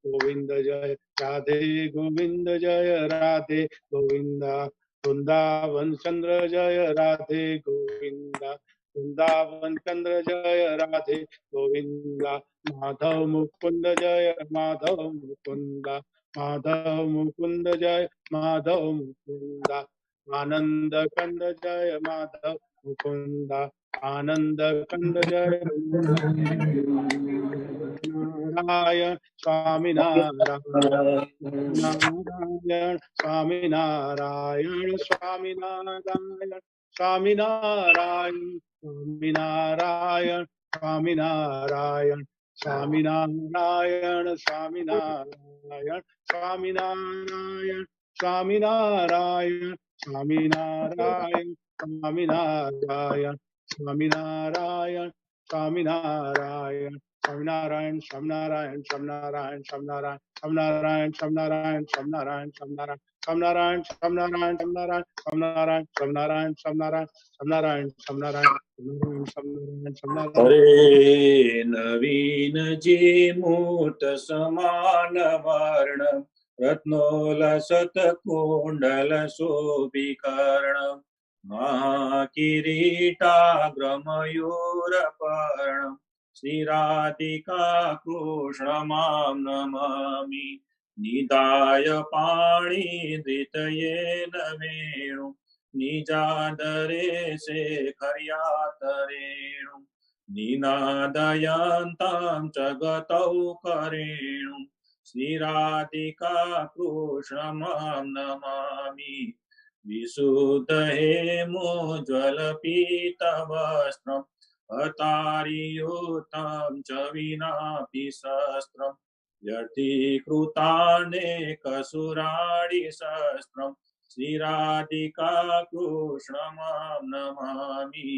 गोविंद जय राधे गोविंद जय राधे गोविंदा वृंदावन चंद्र जय राधे गोविंदा वृंदावन चंद्र जय राधे गोविंदा माधव मुकुंद जय माधव मुकुंदा माधव मुकुंद जय माधव मुकुंदा आनंद कंद जय माधव मुकुंदा आनंद कंद जय Narayan Swami Narayan Narayan Swami Narayan Swami Narayan Swami Narayan Swami Narayan Swami Narayan Swami Narayan Swami Narayan Swami Narayan Swami Narayan Swami Narayan Swami Narayan Swami Narayan Swami Narayan Swaminarayan, Swaminarayan, Swaminarayan, Swaminarayan, Swaminarayan, Swaminarayan, Swaminarayan, Swaminarayan, Swaminarayan, Swaminarayan, Swaminarayan, Swaminarayan, Swaminarayan, Swaminarayan, Swaminarayan, Swaminarayan. हरे नवीन जी मूर्त समान वर्ण रत्नोलसत कुंडल शोभिकर्ण महाकिरीटाग्रमयूरपर्णम् श्रीराधिका कृष्णमां नमामि निधाय पाणिधृतयेन वेणु निजादरे शेखर्यातरेणु निनादयन्तां च गतौ करेणु श्रीराधिका कृष्णमां नमामि विशुद्ध हेमोज्ज्वलपीतवस्त्रम् हतारियुतं च विनापि शस्त्रम् व्यर्थीकृतानेकसुराणि शस्त्रम् श्रीराधिका कृष्णमां नमामि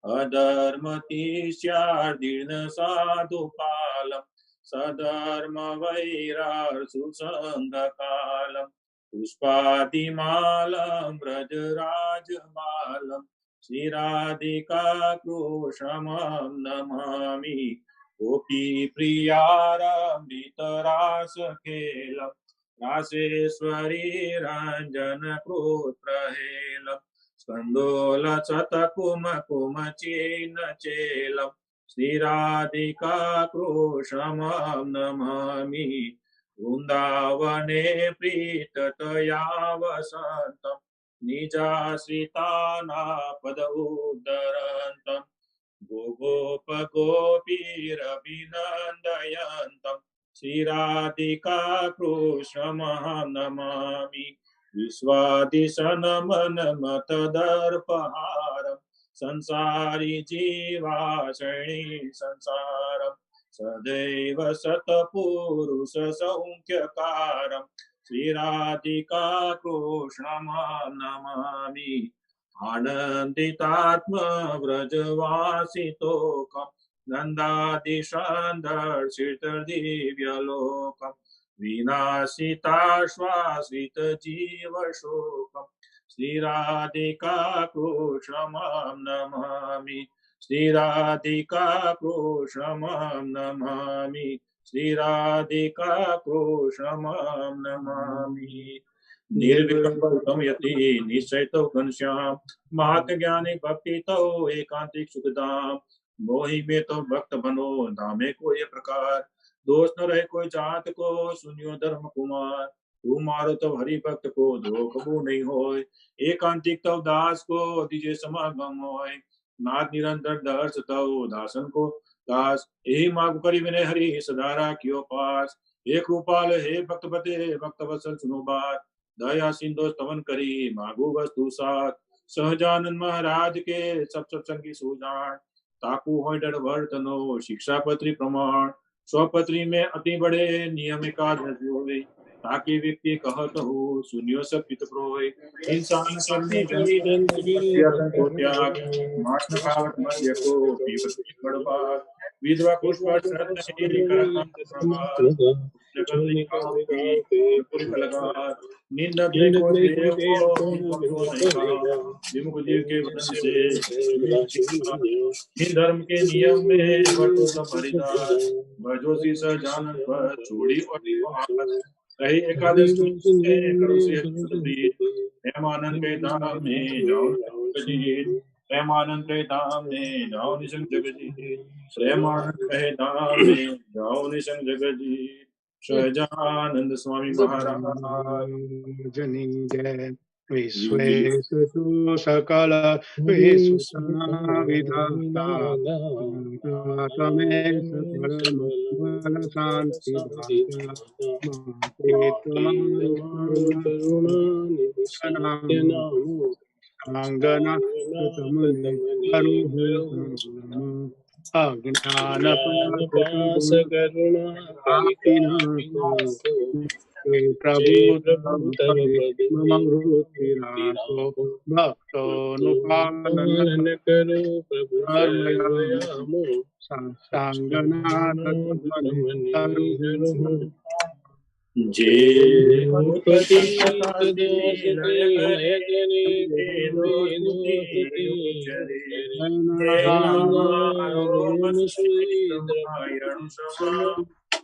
अधर्मतीस्यार्दीर्णसाधुपालम् सधर्मवैरासुसङ्गकालम् पुष्पादिमालं व्रजराजमालम् श्रीराधिका कृष्णमां नमामि गोपी प्रियारामृतरासखेलम् रासेश्वरी रञ्जनकृत्रहेलम् स्कन्दोलसतकुमकुमचेनचेलम् श्रीराधिका कृष्णमां नमामि वृन्दावने प्रीततया वसन्तम् निजाश्रितानापदमुद्धरन्तम् गोपीरभिनन्दयन्तम् श्रीराधिका कृष्णमां नमामि विश्वादिशनमनमतदर्पहारम् संसारी जीवाशयि संसारम् सदैव शतपुरुषसंख्यकारम् श्रीराधिका कृष्णमां नमामि आनन्दितात्म व्रजवासितोकम् नन्दादिशान्दर्शितदिव्यलोकम् विनाशिताश्वासितजीवशोकम् श्रीराधिका कृष्णमां नमामि श्रीराधिका कृष्णमां नमामि श्रीराधिका कृष्णमां नमामि निर्विकल्पं यति निश्चयतो घनश्याम महात्मज्ञानी भक्ति तो एकांतिक सुखधाम मोहि में तो भक्त बनो धामे को ये प्रकार दोष न रहे कोई जात को सुनियो धर्म कुमार तू मारो तो हरि भक्त को धोख नहीं होय एकांतिक तो दास को दिजे समागम होय नाथ निरंतर दर्श तो दासन को दास यही मार्ग करी विनय हरि सदारा कियो पास एक रूपाल हे भक्त बते भक्त वत्सल सुनो बात दया सिंधु स्तवन करी मागु वस्तु साथ सहजानंद महाराज के सब संगी सुजान ताकू हो डर वर्तनो शिक्षापत्री प्रमाण स्वपत्री में अति बड़े नियम का होवे ताकि व्यक्ति कहत हो सुनियो सब पित प्रोय इंसान करने को त्याग मास्न खावत मध्य को पीवत बड़बाग विधवा पुष्प पूरी कलाकार निंदक को देव को भक्तों ने कहा विमुख जीव के वदन से हिंद धर्म के नियम में बटो सब परिदार भजोसी सजानन पर चूड़ी और कही एकादश करो से प्रेमानंद के धाम में जाओ जगजीत प्रेमानंद के धाम में जाओ निसंग जगजीत प्रेमानंद के धाम में जाओ निसंग जगजीत सहजानंद स्वामी महाराज जनी जय विश्वेशु सकल विश्वना विधाता तमें सकल मंगल शांति दाता माते तुम्हारी करुणा अंगना तमने करुण अज्ञान पास करुणा प्रभु ममृतिरासो भक्तो नुपालन करो प्रभु सांगनाथ जे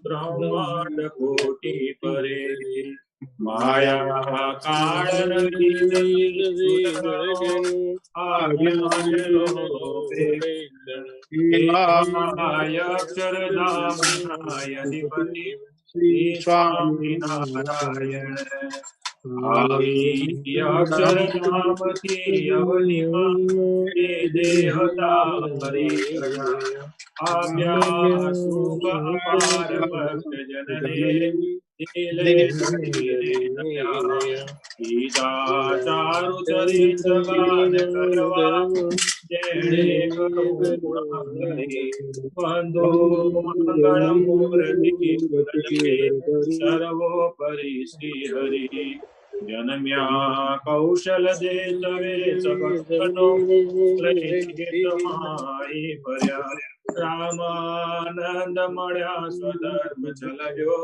ब्रह्मांड कोटि परे माया काल अक्षर नामधिपति स्वामी नारायण अक्षर नाम की अवनिमा देहता आज्ञासुख अपार भक्त जनने चारु चरित गान करवा जेणे बंधु मंगल मूर्ति सर्वोपरि श्री हरि जनम्या कौशल दे तवे सबनो माई पर्या रामानंद मळ्या स्वधर्म चलयो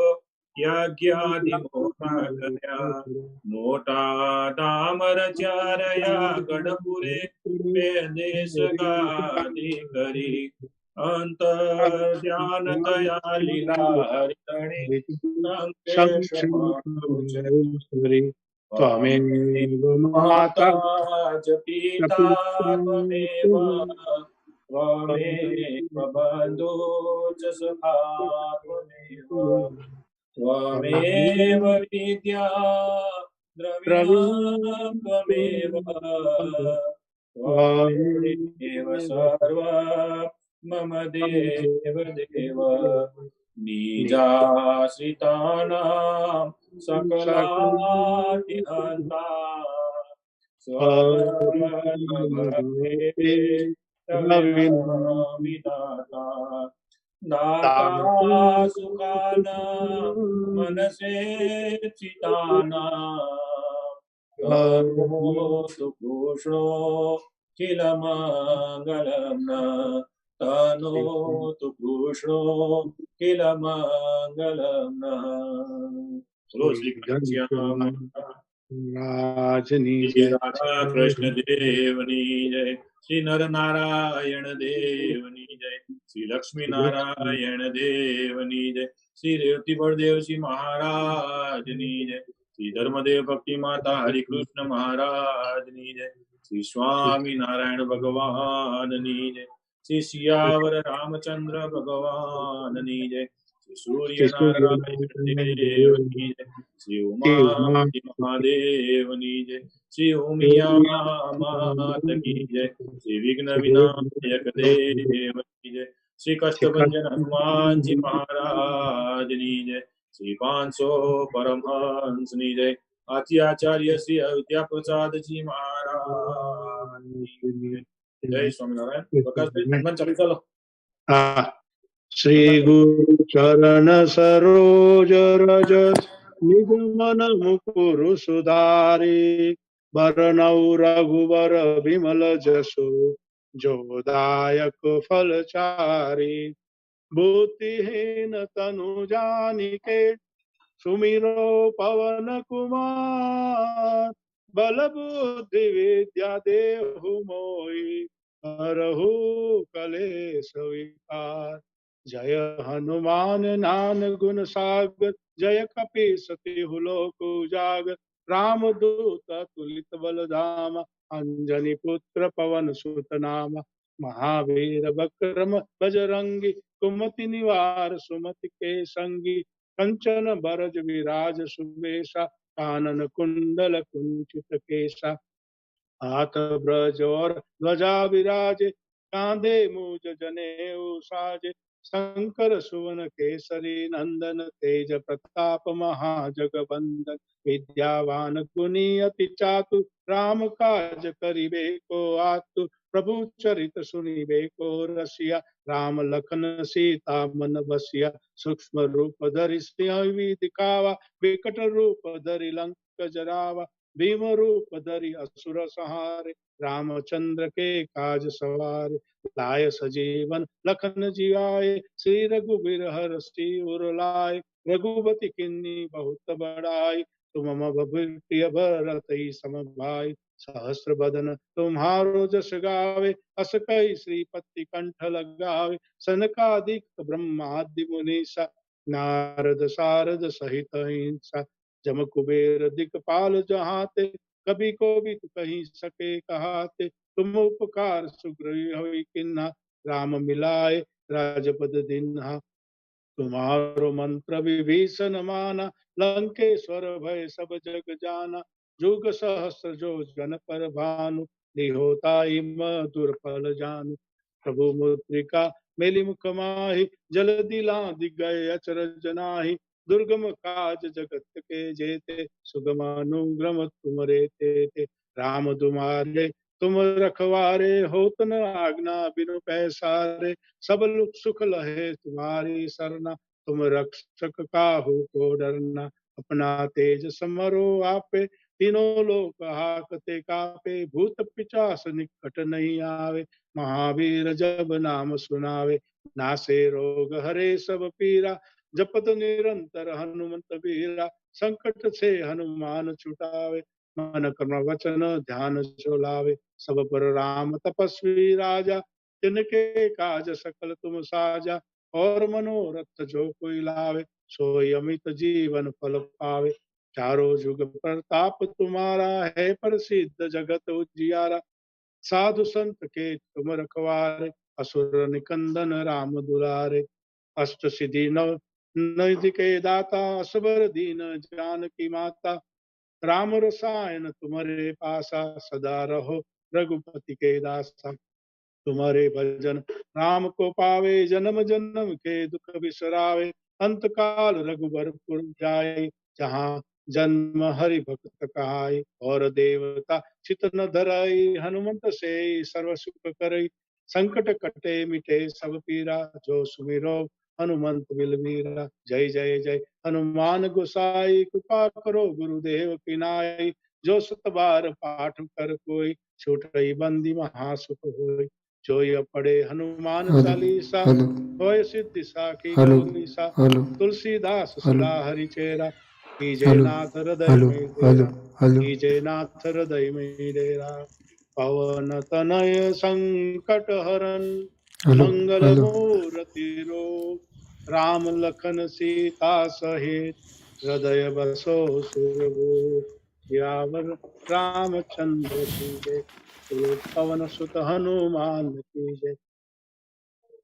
यज्ञादि मोटा कर्या मोटा दामर चारया गडपुरे वेदेश गादी करी अंतर ध्यान तया लीला हरितणी त्वमेव माता च पिता त्वमेव त्वमेव बन्धु च सखा त्वमेव विद्या द्रविणं त्वमेव त्वमेव सर्वं मम देव देव निजाश्रितानां सकलातिहन्ता स्वविदाता दाता सुखानां मनसेक्षितानां तनोतु कृष्णो किलमङ्गलं तनोतु कृष्णो किलमङ्गलं राजनी राधा कृष्ण देवनी जय श्री नर नारायण देवनी जय श्री लक्ष्मी नारायण देवनी जय श्री रेवती बलदेव जी महाराजनी जय श्री धर्मदेव भक्ति माता हरि कृष्ण महाराजनी जय श्री स्वामी नारायण भगवान जय श्री सियावर रामचंद्र भगवान जय श्री सूर्य नारायण देव जय श्री उमा महादेव जय श्री उमिया मात की जय श्री विघ्न विनायक देव की जय श्री कष्टभंजन हनुमान जी महाराज जय श्री 500 परमहंस जय आचार्य श्री अयोध्या प्रसाद जी महाराज जय स्वामीनारायण प्रकाश चलो श्री गुरु चरण सरोज रज निज मन मुकुरु सुधारी बरनऊ रघुवर विमल जसु जो दायक फलचारी बुद्धिहीन तनु जानिके सुमिरो पवन कुमार बल बुद्धि विद्या देहु मोहि हरहु कलेश विकार। जय हनुमान ज्ञान गुण सागर जय कपीस तिहु लोक उजागर। राम दूत तुलित बल धामा अंजनी पुत्र पवन सुत नामा। महावीर विक्रम बजरंगी कुमति निवार सुमति के संगी। कंचन बरज विराज सुबेशा कानन कुंडल कुंचित केशा। हाथ ब्रज और ध्वजा विराजे कांधे मूज जनेऊ साजे। शंकर सुवन केसरी नंदन तेज प्रताप महाजगबंदन। विद्यावान गुणी अति चातु राम काज करिबे को आतु। प्रभु चरित सुनिबे को रसिया राम लखन सीता मन बसिया। सूक्ष्म रूप धरि सिंह दिखावा विकट रूप धरि लंक जरावा। भीम रूप धरि असुर संहारे रामचंद्र के काज सवारे। लाय सजीवन लखन जियाए श्री रघुबीर हरषि उर लाए। रघुपति किन्नी बहुत बड़ाई तुम मम प्रिय भरतहि सम भाई। सहस्र बदन तुम्हारो जस गावे अस कई श्रीपति कंठ लगावे। सनकादिक ब्रह्मादि मुनीसा नारद सारद सहित हिंसा। जम कुबेर दिक्पाल जहाते कभी को भी कहीं सके कहाते। तुम उपकार सुग्रीव होई किन्हा राम मिलाए राजपद दिन्हा। तुम्हारो मंत्र विभीषण माना लंकेश्वर भय सब जग जाना। जुग सहस्र जो जन पर भानु निहोता मधुर फल जानु। प्रभु मुद्रिका मेलि मुख माहि जल दिलांघि गए अचरज नाही। दुर्गम काज जगत के जेते सुगम अनुग्रह तुमरे तेते। राम दुमारे तुम रखवारे होत न आज्ञा बिनु पैसारे। सब सुख लहे तुम्हारी सरना तुम रक्षक काहू को डरना। अपना तेज समरो आपे तीनों लोक हाकते कापे। भूत पिचास निकट नहीं आवे महावीर जब नाम सुनावे। नासे रोग हरे सब पीरा जपत निरंतर हनुमंत बीरा। संकट से हनुमान छुटावे मन कर्म वचन ध्यान जो लावे। सब पर राम तपस्वी राजा तिनके काज सकल तुम साजा। और मनोरथ जो कोई लावे सोई अमित जीवन फल पावे। चारों जुग प्रताप तुम्हारा है प्रसिद्ध जगत उजियारा। साधु संत के तुम रखवारे असुर निकंदन राम दुलारे। अष्ट सिद्धि नव निधि के दाता असबर दीन जानकी माता। राम रसायन तुम्हारे पासा सदा रहो रघुपति के दासा। तुम्हारे भजन राम को पावे जन्म जन्म के दुख बिसरावे। अंत काल रघुबरपुर जाए जहाँ जन्म हरि भक्त कहाय। और देवता चित न धराई हनुमंत से सर्व सुख करई। संकट कटे मिटे सब पीरा जो सुमिरो हनुमंत बिलबीरा। जय जय जय हनुमान गोसाई कृपा करो गुरुदेव की नाई। जो सत बार पाठ कर कोई छूटई बंदी महासुख होय। जो ये पढ़े हनुमान चालीसा होय सिद्धि साखी गौरीसा। तुलसीदास सदा हरिचेरा कीजय नाथ हृदय में डेरा। कीजय नाथ हृदय में डेरा। पवन तनय संकट हरन मंगल मूर्ति रूप। राम लखन सीता सहित हृदय बसो सुरभूप। सियावर रामचंद्र की जय बोलो पवन सुत हनुमान की जय।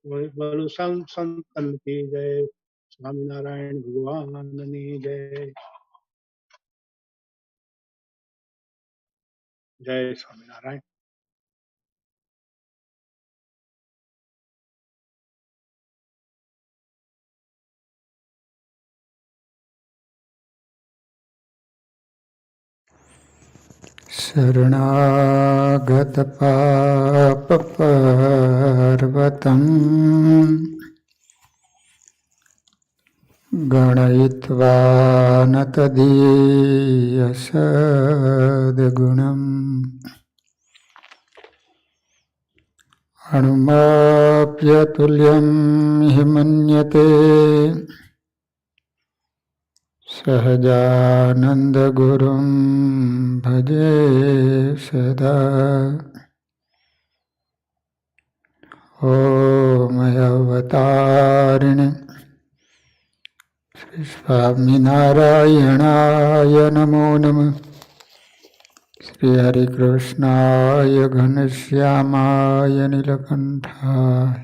बोलो संतन की जय। स्वामी नारायण भगवान की जय। जय स्वामी नारायण। शरणागत पाप पर्वतम् गणयित्वा न तदीयसद्गुणम् अणुमाप्यतुल्यं हि मन्यते સહજાનંદગુરું ભજે સદા. ઓમ અવતારિણે શ્રી સ્વામિનારાયણાય નમો નમઃ. શ્રી હરિકૃષ્ણાય ઘનશ્યામાય નીલકંઠાય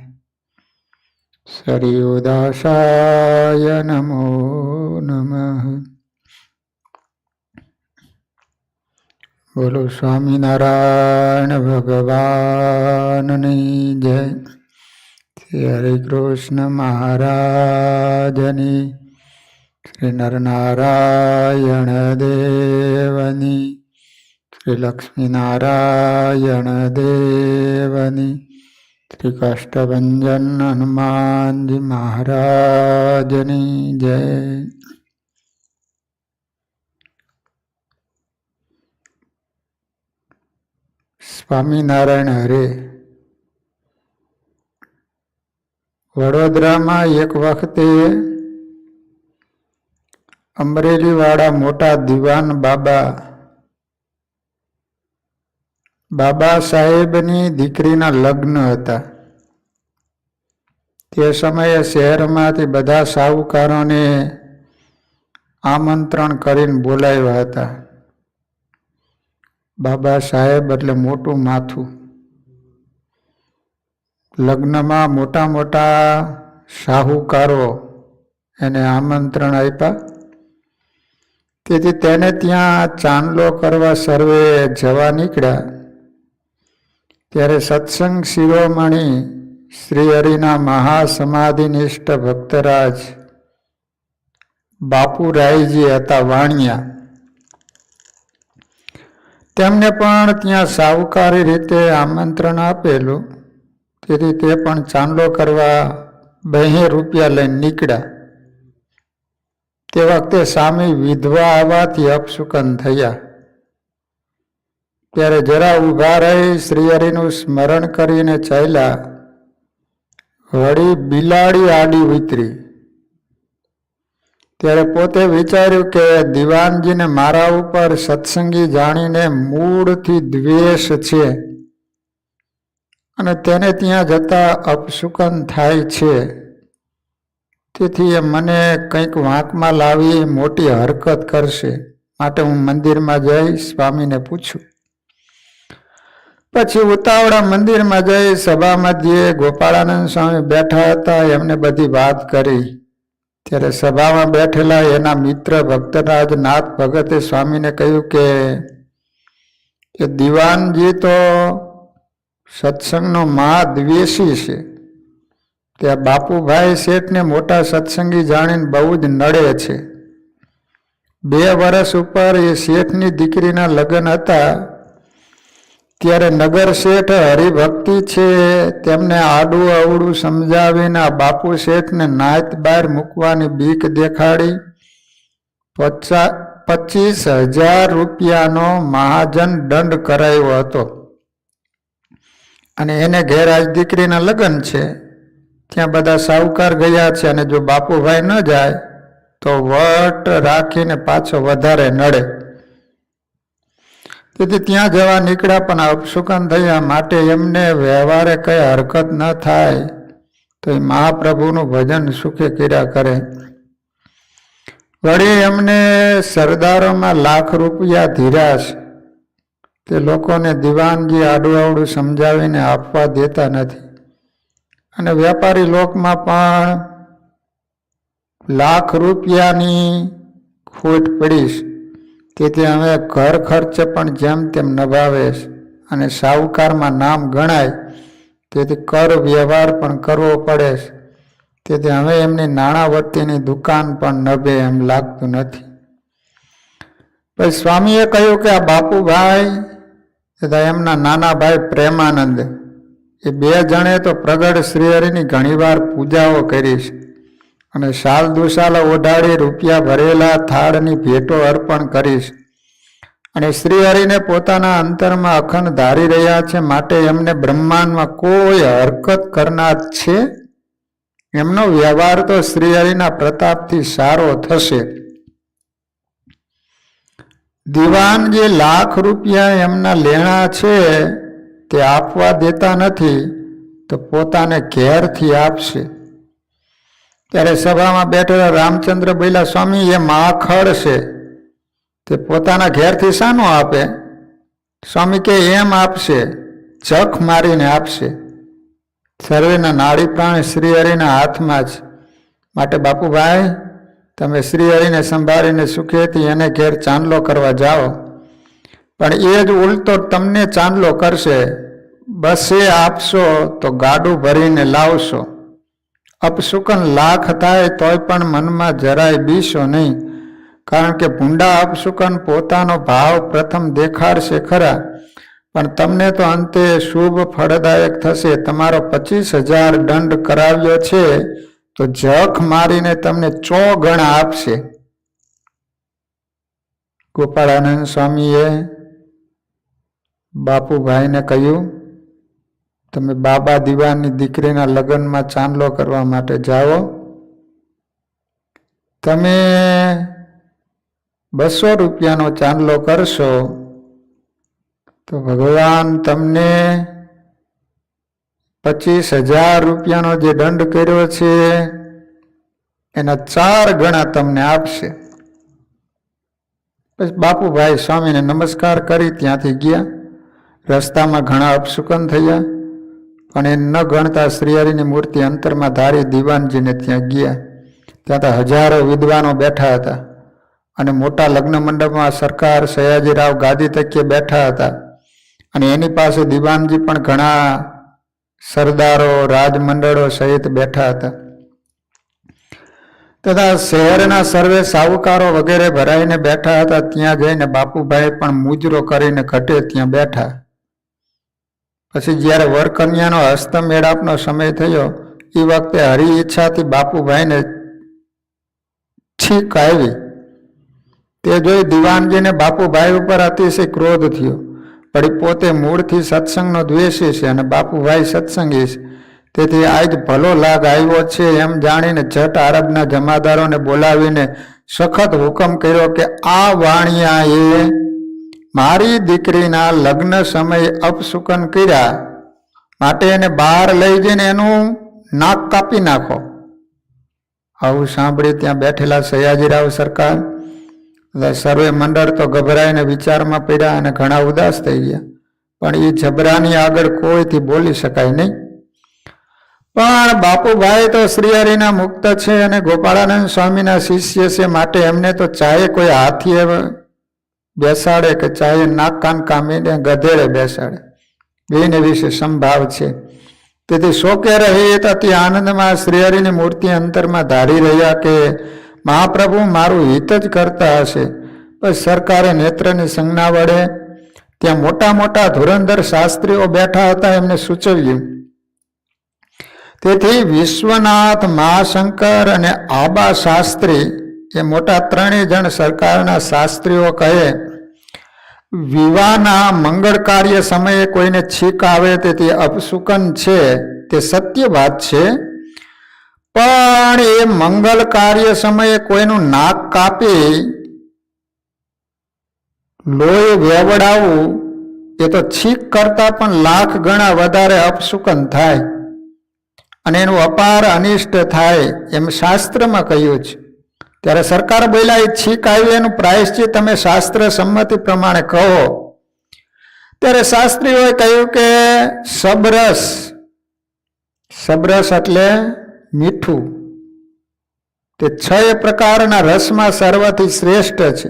શ્રીયુદાસાય નમો નમઃ. બોલો સ્વામિનારાયણ ભગવાનની જય. શ્રી હરિકૃષ્ણ મહારાજની, શ્રી નરનારાયણ દેવની, શ્રી લક્ષ્મીનારાયણ દેવની, શ્રી કાષ્ટભંજન હનુમાનજી મહારાજની જય. સ્વામિનારાયણ હરે. વડોદરામાં એક વખતે અમરેલી વાળા મોટા દિવાન બાબા સાહેબની દીકરીના લગ્ન હતા. તે સમયે શહેરમાંથી બધા સાહુકારોને આમંત્રણ કરીને બોલાવ્યા હતા. બાબા સાહેબ એટલે મોટું માથું. લગ્નમાં મોટા મોટા સાહુકારો એને આમંત્રણ આપ્યા. તેથી તેને ત્યાં ચાંદલો કરવા સર્વે જવા નીકળ્યા. ત્યારે સત્સંગ શિરોમણી શ્રી હરિના મહાસમાધિનિષ્ઠ ભક્તરાજ બાપુરાયજી હતા વાણિયા. તેમને પણ ત્યાં સાહુકારી રીતે આમંત્રણ આપેલું. તેથી તે પણ ચાંદલો કરવા 2 રૂપિયા લઈને નીકળ્યા. તે વખતે સ્વામી વિધવા આવવાથી અપશુકન થયા. ત્યારે જરા ઊભા રહી શ્રી હરિનું સ્મરણ કરીને ચાલ્યા. વળી બિલાડી આડી ઉતરી. ત્યારે પોતે વિચાર્યું કે દિવાનજીને મારા ઉપર સત્સંગી જાણીને મૂળથી દ્વેષ છે અને તેને ત્યાં જતા અપશુકન થાય છે. તેથી એ મને કંઈક વાંકમાં લાવી મોટી હરકત કરશે. માટે હું મંદિરમાં જઈ સ્વામીને પૂછું. પછી ઉતાવળા મંદિરમાં જઈ સભા મધ્યે ગોપાળાનંદ સ્વામી બેઠા હતા. એમને બધી વાત કરી. ત્યારે સભામાં બેઠેલા એના મિત્ર ભક્તરાજ નાથ ભગતે સ્વામીને કહ્યું કે દિવાનજી તો સત્સંગનો મહાદ્વેષી છે. ત્યાં બાપુભાઈ શેઠને મોટા સત્સંગી જાણીને બહુ જ નડે છે. 2 વર્ષ ઉપર એ શેઠની દીકરીના લગ્ન હતા. ત્યારે નગર શેઠ હરિભક્તિ છે તેમને આડું અવળું સમજાવીને આ બાપુ શેઠને નાત બહાર મૂકવાની બીક દેખાડી 25,000 રૂપિયાનો મહાજન દંડ કરાયો હતો. અને એને ઘેર આજ દીકરીના લગ્ન છે. ત્યાં બધા સાહુકાર ગયા છે અને જો બાપુભાઈ ન જાય તો વટ રાખીને પાછો વધારે નડે. તેથી ત્યાં જવા નીકળ્યા પણ અપશુકન થયા. માટે એમને વ્યવહારે કઈ હરકત ન થાય તો એ મહાપ્રભુનું ભજન સુખે કર્યા કરે. વળી એમને સરદારોમાં લાખ રૂપિયા ધીરાશ. તે લોકોને દિવાનજી આડું અવળું સમજાવીને આપવા દેતા નથી. અને વેપારી લોકમાં પણ લાખ રૂપિયાની ખોટ પડીશ. તેથી હવે ઘર ખર્ચ પણ જેમ તેમ નભાવે અને સાહુકારમાં નામ ગણાય. તેથી કર વ્યવહાર પણ કરવો પડે. તેથી હવે એમની નાણાવટીની દુકાન પણ નભે એમ લાગતું નથી. પછી સ્વામીએ કહ્યું કે આ બાપુભાઈ તથા એમના નાના ભાઈ પ્રેમાનંદ એ 2 જણે તો પ્રગટ શ્રીહરિની ઘણીવાર પૂજાઓ કરીશ અને શાલ દુશાલ ઓઢાડી રૂપિયા ભરેલા થાળની ભેટો અર્પણ કરીશ. અને શ્રીહરિને પોતાના અંતરમાં અખંડ ધારી રહ્યા છે. માટે એમને બ્રહ્માંડમાં કોઈ હરકત કરનાર છે. એમનો વ્યવહાર તો શ્રીહરિના પ્રતાપથી સારો થશે. દીવાનજી લાખ રૂપિયા એમના લેણા છે તે આપવા દેતા નથી, તો પોતાને ઘેરથી આપશે. ત્યારે સભામાં બેઠેલા રામચંદ્ર બોલ્યા, સ્વામી એ માખડ છે, તે પોતાના ઘેરથી શાનું આપે? સ્વામી કે એમ આપશે, જખ મારીને આપશે. સર્વેના નાડી પ્રાણ શ્રીહરિના હાથમાં જ, માટે બાપુભાઈ તમે શ્રીહરિને સંભાળીને સુખેથી એને ઘેર ચાંદલો કરવા જાઓ, પણ એ જ ઉલટો તમને ચાંદલો કરશે. બસ એ આપશો તો ગાડું ભરીને લાવશો. અપશુકન લાખ થાય તોય પણ મનમાં જરાય બીશો નહીં, કારણ કે ભૂંડા અપશુકન પોતાનો ભાવ પ્રથમ દેખાડશે ખરા, પણ તમને તો અંતે શુભ ફળદાયક થશે. તમારો 25,000 દંડ કરાવ્યો છે તો જખ મારીને તમને 100 ગણા આપશે. ગોપાળાનંદ સ્વામીએ બાપુભાઈને કહ્યું, તમે બાબા દીવાની દીકરીના લગ્નમાં ચાંદલો કરવા માટે જાઓ. તમે 200 રૂપિયાનો ચાંદલો કરશો તો ભગવાન તમને 25,000 રૂપિયાનો જે દંડ કર્યો છે એના 4 ગણા તમને આપશે. પછી બાપુભાઈ સ્વામીને નમસ્કાર કરી ત્યાંથી ગયા. રસ્તામાં ઘણા અપશુકન થયા, પણ એ ન ગણતા શ્રીહરિની મૂર્તિ અંતરમાં ધારી દીવાનજીને ત્યાં ગયા. ત્યાં તો હજારો વિદ્વાનો બેઠા હતા અને મોટા લગ્ન મંડપમાં સરકાર સયાજીરાવ ગાદી તકીએ બેઠા હતા, અને એની પાસે દીવાનજી પણ ઘણા સરદારો રાજમંડળો સહિત બેઠા હતા. તથા શહેરના સર્વે સાહુકારો વગેરે ભરાઈને બેઠા હતા. ત્યાં જઈને બાપુભાઈ પણ મુજરો કરીને ઘટે ત્યાં બેઠા. પછી જ્યારે વરકન્યાનો હસ્તમેળાપનો સમય થયો એ વખતે હરિ ઈચ્છાથી બાપુભાઈને છીક આવી. તે જોઈ દીવાનજીને બાપુભાઈ ઉપર અતિશય ક્રોધ થયો. વળી પોતે મૂળથી સત્સંગનો દ્વેષી છે અને બાપુભાઈ સત્સંગી છે, તેથી આજ ભલો લાગ આવ્યો છે એમ જાણીને જટ આરબના જમાદારોને બોલાવીને સખત હુકમ કર્યો કે આ વાણિયાએ મારી દીકરીના લગ્ન સમયે અપશુકન કર્યા, માટે એને બહાર લઈ જઈને એનું નાક કાપી નાખો. આવું સાંભળી ત્યાં બેઠેલા સયાજીરાવ સરકાર સર્વે મંડળ તો ગભરાઈને વિચારમાં પડ્યા અને ઘણા ઉદાસ થઈ ગયા, પણ એ જબરાની આગળ કોઈથી બોલી શકાય નહીં. પણ બાપુભાઈ તો શ્રીહરિના મુક્ત છે અને ગોપાળાનંદ સ્વામીના શિષ્ય છે, માટે એમને તો ચાહે કોઈ હાથીએ બેસાડે કે ચાહે નાક કાન કામીને ગધેડે બેસાડે, બેને વિશે સંભાવ છે. તેથી શોકે રહિત અતિ આનંદમાં શ્રીહરિની મૂર્તિ અંતરમાં ધારી રહ્યા કે મહાપ્રભુ મારું હિત જ કરતા હશે. પછી સરકારે નેત્રની સંજ્ઞા વડે ત્યાં મોટા મોટા ધુરંધર શાસ્ત્રીઓ બેઠા હતા એમને સૂચવ્યું. તેથી વિશ્વનાથ, મહાશંકર અને આબા શાસ્ત્રી એ મોટા 3 જણ સરકારના શાસ્ત્રીઓ કહે, વિવાહના મંગળ કાર્ય સમયે કોઈને છીક આવે તેથી અપશુકન છે, તે સત્ય વાત છે, પણ એ મંગલ કાર્ય સમયે કોઈનું નાક કાપી લોહી વેવડાવવું એ તો છીક કરતા પણ લાખ ગણા વધારે અપશુકન થાય અને એનું અપાર અનિષ્ટ થાય એમ શાસ્ત્રમાં કહ્યું છે. ત્યારે સરકાર બોલ્યા, એ છીક આવી એનું પ્રાયશ્ચિત તમે શાસ્ત્ર સંમતિ પ્રમાણે કહો. ત્યારે શાસ્ત્રીઓએ કહ્યું કે સબરસ એટલે મીઠું, તે 6 પ્રકારના રસમાં સર્વથી શ્રેષ્ઠ છે.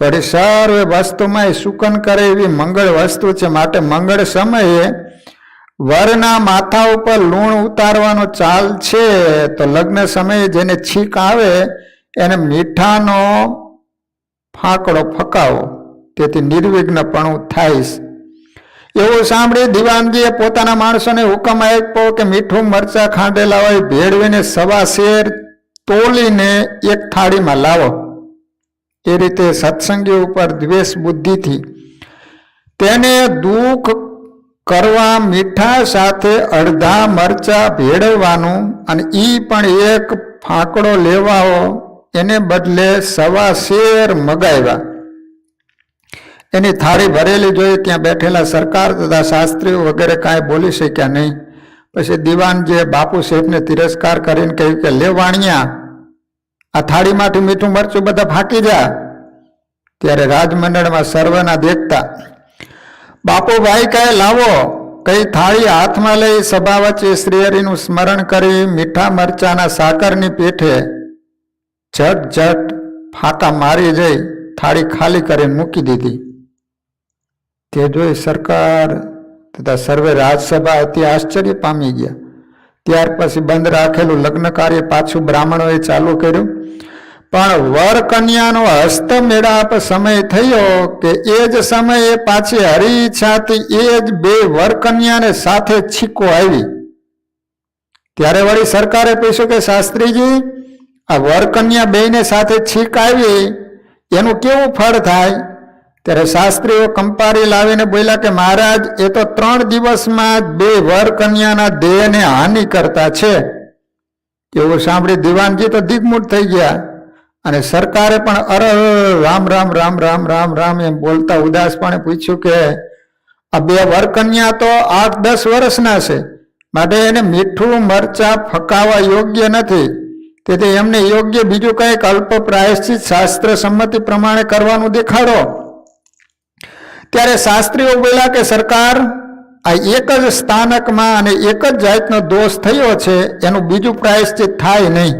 વળી સર્વ વસ્તુમાં શુકન કરે એવી મંગળ વસ્તુ છે, માટે મંગળ સમયે વરના માથા ઉપર લૂણ ઉતારવાનો ચાલ છે, તો લગ્ન સમયે જેને છીક આવે એને મીઠાનો ફાંકડો ફકાવો, તેથી નિર્વિઘ્નપણું થાય. એવું સાંભળી દીવાનજીએ પોતાના માણસોને હુકમ આપ્યો કે મીઠું મરચા ખાંડેલા હોય ભેળવીને 1.25 શેર તોલીને એક થાળીમાં લાવો. એ રીતે સત્સંગી ઉપર દ્વેષ બુદ્ધિથી તેને દુઃખ કરવા મીઠા સાથે અડધા મરચા ભેળવવાનું અને ઈ પણ એક ફાંકડો લેવાઓ, એને બદલે 1.25 શેર મગાવ્યા. એની થાળી ભરેલી જોઈ ત્યાં બેઠેલા સરકાર તથા શાસ્ત્રીઓ વગેરે કાંઈ બોલી શક્યા નહીં. પછી દિવાનજીએ બાપુ શેઠને તિરસ્કાર કરીને કહ્યું કે લે વાણિયા, આ થાળીમાંથી મીઠું મરચું બધા ફાંકી જા. ત્યારે રાજમંડળમાં સર્વના દેખતા બાપુભાઈ કહે લાવો. કઈ થાળી હાથમાં લઈ સભા વચ્ચે શ્રીહરિનું સ્મરણ કરી મીઠા મરચાના સાકરની પેઠે ઝટ ઝટ ફાંકા મારી જઈ થાળી ખાલી કરીને મૂકી દીધી. તે જોઈ સરકાર તથા સર્વે રાજસભા અતિ આશ્ચર્ય પામી ગયા. ત્યાર પછી બંધ રાખેલું લગ્ન કાર્ય પાછું બ્રાહ્મણોએ ચાલુ કર્યું. પણ વર કન્યાનો હસ્ત મેળાપ સમય થયો કે એ જ સમયે પાછી હરી ઈચ્છાથી એ જ બે વર કન્યાને સાથે છીકો આવી. ત્યારે વળી સરકારે પૂછ્યું કે શાસ્ત્રીજી, આ વર કન્યા બેને સાથે છીક આવી એનું કેવું ફળ થાય? ત્યારે શાસ્ત્રીઓ કંપારી લાવીને બોલ્યા કે મહારાજ, એ તો 3 દિવસમાં જ બે વર કન્યાના દેહને હાનિ કરતા છે. એવું સાંભળી દિવાનજી તો દિગ્મૂઢ થઈ ગયા અને સરકારે પણ અર રામ રામ રામ રામ રામ રામ એમ બોલતા ઉદાસપણે પૂછ્યું કે આ બે વર કન્યા તો 8-10 વર્ષના છે, માટે એને મીઠું મરચા ફકાવા યોગ્ય નથી. તેથી એમને યોગ્ય બીજું કંઈક અલ્પ પ્રાયશ્ચિત શાસ્ત્ર સંમતિ પ્રમાણે કરવાનું દેખાડો. ત્યારે શાસ્ત્રીઓ બોલ્યા કે સરકાર, આ એક જ સ્થાનકમાં અને એક જ જાતનો દોષ થયો છે, એનું બીજું પ્રાયશ્ચિત થાય નહીં.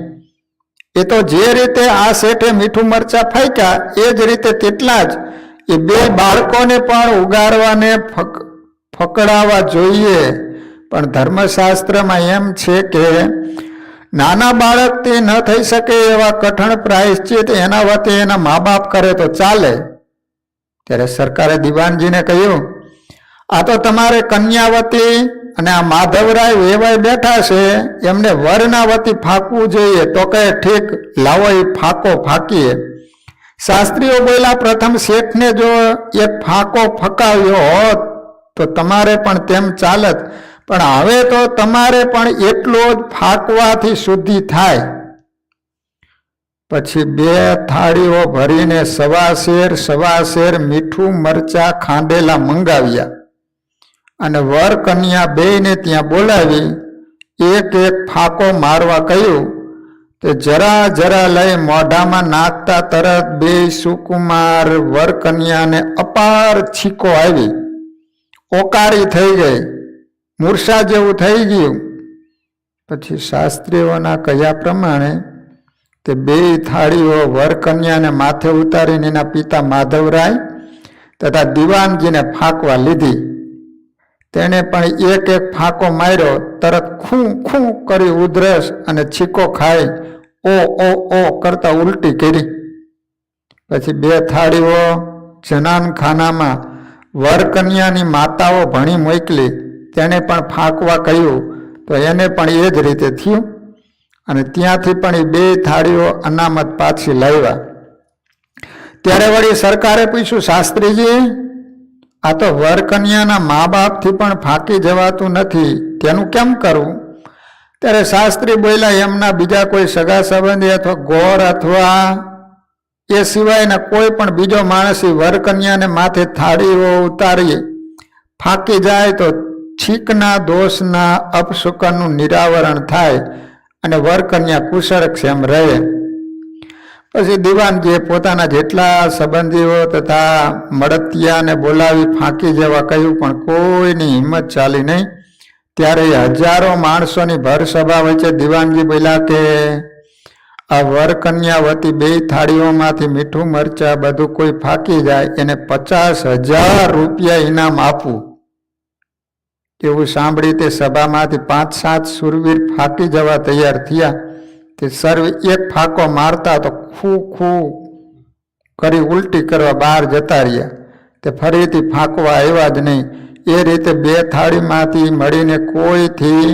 એ તો જે રીતે આ શેઠે મીઠું મરચા ફાંક્યા એ જ રીતે તેટલા જ એ બે બાળકોને પણ ઉગારવાને ફકડાવા જોઈએ. પણ ધર્મશાસ્ત્રમાં એમ છે કે નાના બાળકથી ન થઈ શકે એવા કઠણ પ્રાયશ્ચિત એના વતી એના મા બાપ કરે તો ચાલે. ત્યારે સરકારે દિવાનજીને કહ્યું, આ તો તમારે કન્યાવતી અને આ માધવરાય વેવાય બેઠા છે, એમને વરના વતી ફાંકવું જોઈએ. તો કહે ઠીક, લાવો એ ફાંકો ફાંકીએ. શાસ્ત્રીઓ બોલ્યા, પ્રથમ શેઠને જો એક ફાંકો ફકાવ્યો હોત તો તમારે પણ તેમ ચાલત, પણ હવે તો તમારે પણ એટલો જ ફાંકવાથી શુદ્ધિ થાય. પછી 2 થાળીઓ ભરીને સવા શેર મીઠું મરચા ખાંડેલા મંગાવ્યા અને વર કન્યા બેયને ત્યાં બોલાવી એક ફાંકો મારવા કહ્યું. તે જરા જરા લઈ મોઢામાં નાખતા તરત 2 સુકુમાર વર કન્યાને અપાર છીકો આવી, ઓકારી થઈ ગઈ, મૂર્છા જેવું થઈ ગયું. પછી શાસ્ત્રીઓના કહ્યા પ્રમાણે તે 2 થાળીઓ વર કન્યાને માથે ઉતારીને એના પિતા માધવરાય તથા દિવાનજીને ફાંકવા લીધી. તેણે પણ એક ફાંકો માર્યો, તરત ખૂ ખૂ કરી ઉધરસ અને છીકો ખાઈ ઓ કરતા ઉલટી કરી. પછી 2 થાળીઓ જનાનખાનામાં વર કન્યાની માતાઓ ભણી મોકલી. તેણે પણ ફાંકવા કહ્યું તો એને પણ એ જ રીતે થયું અને ત્યાંથી પણ એ 2 થાળીઓ અનામત પાછી લાવ્યા. ત્યારે વળી સરકારે પૂછ્યું, શાસ્ત્રીજી, આ તો વર કન્યાના મા બાપથી પણ ફાંકી જવાતું નથી, તેનું કેમ કરવું? ત્યારે શાસ્ત્રી બોલ્યા, એમના બીજા કોઈ સગા સંબંધી અથવા ગોર અથવા એ સિવાયના કોઈ પણ બીજો માણસ વર કન્યાને માથે થાળીઓ ઉતારી ફાંકી જાય તો છીકના દોષના અપશુકનનું નિરાવરણ થાય અને વર કન્યા કુશળક્ષેમ રહે. પછી દિવાનજીએ પોતાના જેટલા સંબંધીઓ તથા મળતિયાને બોલાવી ફાંકી જવા કહ્યું, પણ કોઈની હિંમત ચાલી નહીં. ત્યારે હજારો માણસોની ભર સભા વચ્ચે દિવાનજી બોલ્યા કે આ વર કન્યા વતી 2 થાળીઓમાંથી મીઠું મરચા બધું કોઈ ફાંકી જાય એને 50,000 રૂપિયા ઇનામ આપવું. એવું સાંભળી તે સભામાંથી 5-7 શૂરવીર ફાંકી જવા તૈયાર થયા. તે સર્વે એક ફાંકો મારતા તો ખૂ ખૂ કરી ઉલટી કરવા બહાર જતા રહ્યા. તે ફરીથી ફાંકવા આવ્યા જ નહીં. એ રીતે 2 થાળીમાંથી મળીને કોઈથી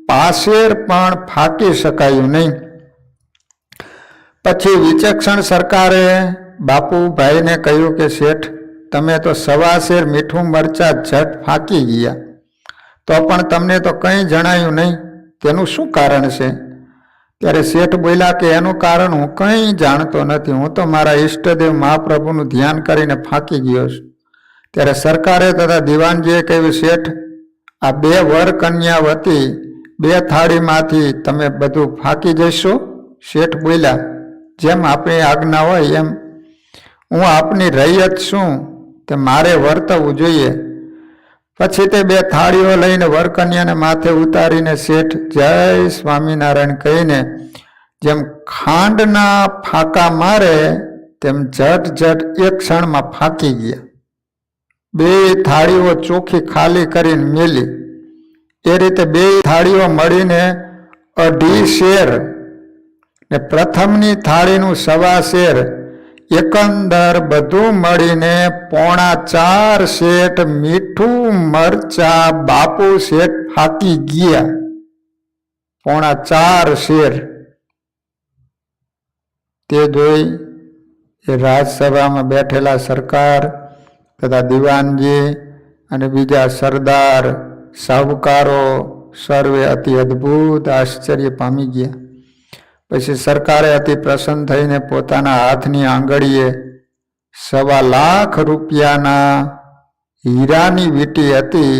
પાસેર પણ ફાંકી શકાયું નહીં. પછી વિચક્ષણ સરકારે બાપુભાઈને કહ્યું કે શેઠ, તમે તો 1.25 શેર મીઠું મરચા ઝટ ફાંકી ગયા, તો પણ તમને તો કંઈ જણાયું નહીં, તેનું શું કારણ છે? ત્યારે શેઠ બોલ્યા કે એનું કારણ હું કંઈ જાણતો નથી, હું તો મારા ઈષ્ટદેવ મહાપ્રભુનું ધ્યાન કરીને ફાંકી ગયો છું. ત્યારે સરકારે તથા દિવાનજીએ કહ્યું, શેઠ, આ 2 વર કન્યા વતી 2 થાળીમાંથી તમે બધું ફાંકી જશો? શેઠ બોલ્યા, જેમ આપણી આજ્ઞા હોય એમ. હું આપની રૈયત છું તે મારે વર્તવું જોઈએ. પછી તે 2 થાળીઓ લઈને વરકન્યાને માથે ઉતારીને શેઠ જય સ્વામિનારાયણ કહીને જેમ ખાંડના ફાંકા મારે તેમ ઝટ ઝટ એક ક્ષણમાં ફાંકી ગયા. 2 થાળીઓ ચોખ્ખી ખાલી કરીને મેલી. એ રીતે 2 થાળીઓ મળીને 2.5 શેર ને પ્રથમની થાળીનું 1.25 શેર, એકંદર બધું મળીને 4.5 શેઠ મીઠું મરચા બાપુ શેઠ ફાંકી ગયા. 4.5 શેર. તે જોઈ એ રાજસભામાં બેઠેલા સરકાર તથા દિવાનજી અને બીજા સરદાર સાહુકારો સર્વે અતિ અદ્ભુત આશ્ચર્ય પામી ગયા. પછી સરકારે અતિ પ્રસન્ન થઈને પોતાના હાથની આંગળીએ 1.25 લાખ રૂપિયાના હીરાની વીંટી હતી